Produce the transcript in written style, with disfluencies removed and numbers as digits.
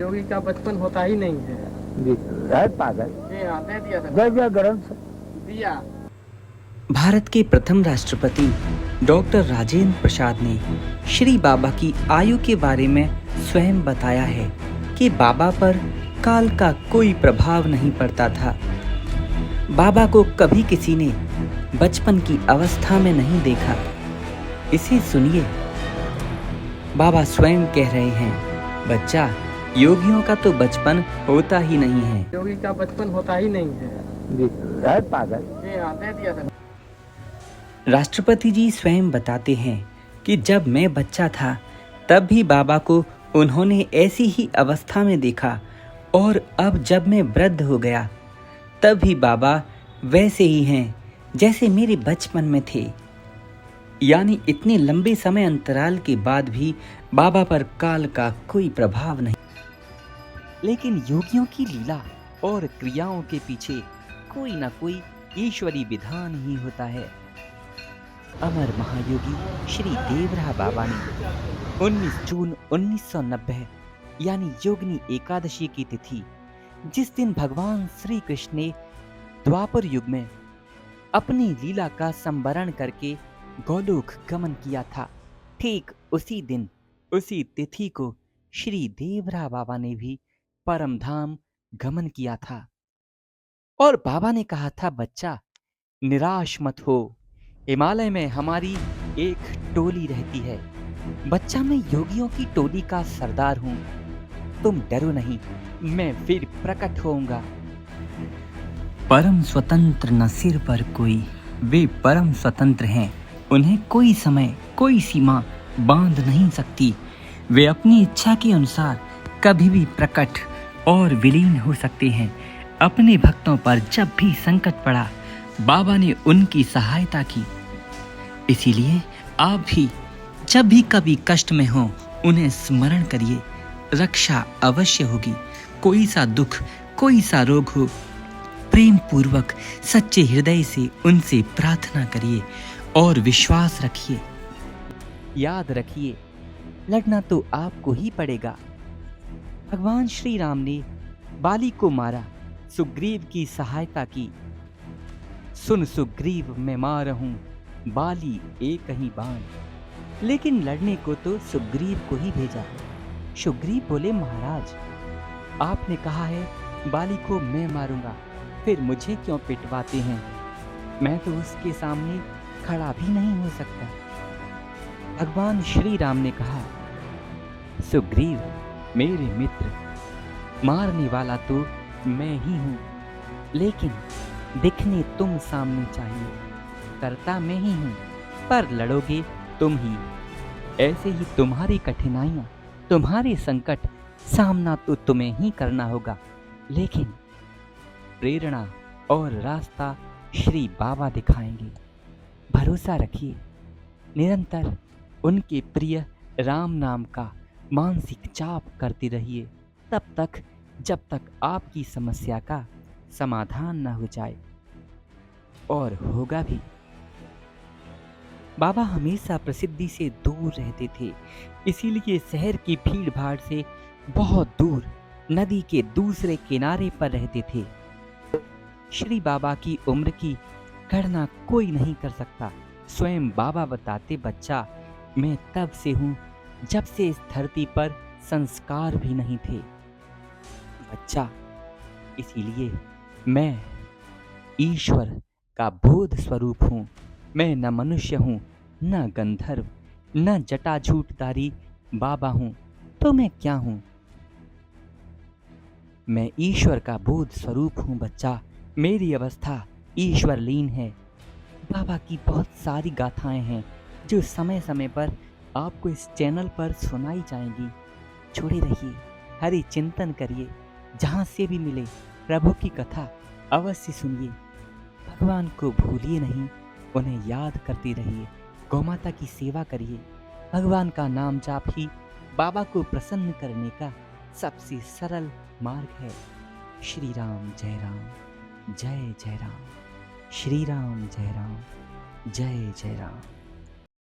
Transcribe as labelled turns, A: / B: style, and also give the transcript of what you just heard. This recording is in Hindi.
A: योगी का बचपन होता ही नहीं है।
B: जी है पागल।
A: जी हाँ, दे दिया था।
B: गया ग्रंथ
A: दिया।
C: भारत के प्रथम राष्ट्रपति डॉक्टर राजेंद्र प्रसाद ने श्री बाबा की आयु के बारे में स्वयं बताया है कि बाबा पर काल का कोई प्रभाव नहीं पड़ता था। बाबा को कभी किसी ने बचपन की अवस्था में नहीं देखा। इसे सुनिए, बाबा स्वयं कह रहे हैं, बच्चा, योगियों का तो बचपन होता ही नहीं है।
A: योगी का बचपन होता ही नहीं है।
B: जी है पागल।
A: जी हाँ, दे दिया था।
C: राष्ट्रपति जी स्वयं बताते हैं कि जब मैं बच्चा था तब भी बाबा को उन्होंने ऐसी ही अवस्था में देखा और अब जब मैं वृद्ध हो गया तब भी बाबा वैसे ही हैं जैसे मेरे बचपन में थे। यानी इतने लंबे समय अंतराल के बाद भी बाबा पर काल का कोई प्रभाव नहीं। लेकिन योगियों की लीला और क्रियाओं के पीछे कोई ना कोई ईश्वरी विधान ही होता है। अमर महायोगी श्री देवरा बाबा ने 19 जून 1990 यानी योगिनी एकादशी की तिथि, जिस दिन भगवान श्री कृष्ण ने द्वापर युग में अपनी लीला का संवरण करके गोलोक गमन किया था, ठीक उसी दिन उसी तिथि को श्री देवरा बाबा ने भी परम धाम गमन किया था। और बाबा ने कहा था, बच्चा निराश मत हो, हिमालय में हमारी एक टोली रहती है। बच्चा, मैं योगियों की टोली का सरदार हूं, तुम डरो नहीं, मैं फिर प्रकट होऊंगा। परम स्वतंत्र न सिर पर कोई, वे परम स्वतंत्र हैं, उन्हें कोई समय कोई सीमा बांध नहीं सकती। वे अपनी इच्छा के अनुसार कभी भी प्रकट और विलीन हो सकते हैं। अपने भक्तों पर जब भी संकट पड़ा बाबा ने उनकी सहायता की। इसीलिए आप भी जब भी कभी कष्ट में हो उन्हें स्मरण करिए, रक्षा अवश्य होगी। कोई सा दुख कोई सा रोग हो, प्रेम पूर्वक सच्चे हृदय से उनसे प्रार्थना करिए और विश्वास रखिए। याद रखिए, लड़ना तो आपको ही पड़ेगा। भगवान श्री राम ने बाली को मारा, सुग्रीव की सहायता की। सुन सुग्रीव मैं मारहूं, बाली एक ही बाण। लेकिन लड़ने को तो सुग्रीव को ही भेजा। सुग्रीव बोले, महाराज आपने कहा है बाली को मैं मारूंगा, फिर मुझे क्यों पिटवाते हैं? मैं तो उसके सामने खड़ा भी नहीं हो सकता। भगवान श्री राम ने कहा, सुग्रीव मेरे मित्र, मारने वाला तो मैं ही हूं, लेकिन दिखने तुम सामने चाहिए। करता मैं ही हूं, पर लड़ोगे तुम ही। ऐसे ही तुम्हारी कठिनाइयां, तुम्हारे संकट, सामना तो तुम्हें ही करना होगा, लेकिन प्रेरणा और रास्ता श्री बाबा दिखाएंगे। भरोसा रखिए, निरंतर उनके प्रिय राम नाम का मानसिक जाप करते रहिए, तब तक जब तक आपकी समस्या का समाधान न हो जाए, और होगा भी। बाबा हमेशा प्रसिद्धि से दूर रहते थे, इसीलिए शहर की भीड़ भाड़ से बहुत दूर नदी के दूसरे किनारे पर रहते थे। श्री बाबा की उम्र की गणना कोई नहीं कर सकता। स्वयं बाबा बताते, बच्चा मैं तब से हूं जब से इस धरती पर संस्कार भी नहीं थे। बच्चा, इसीलिए मैं ईश्वर का बोध स्वरूप हूं। मैं न मनुष्य हूं, न गंधर्व, न जटाजूटधारी बाबा हूं, तो मैं क्या हूं? मैं ईश्वर का बोध स्वरूप हूं बच्चा। मेरी अवस्था ईश्वरलीन है। बाबा की बहुत सारी गाथाएं हैं जो समय समय पर आपको इस चैनल पर सुनाई जाएंगी। जुड़े रहिए, हरि चिंतन करिए, जहाँ से भी मिले प्रभु की कथा अवश्य सुनिए। भगवान को भूलिए नहीं, उन्हें याद करते रहिए। गौमाता की सेवा करिए। भगवान का नाम जाप ही बाबा को प्रसन्न करने का सबसे सरल मार्ग है। श्री राम जय राम, जय जय राम। श्री राम जय राम, जय जय राम।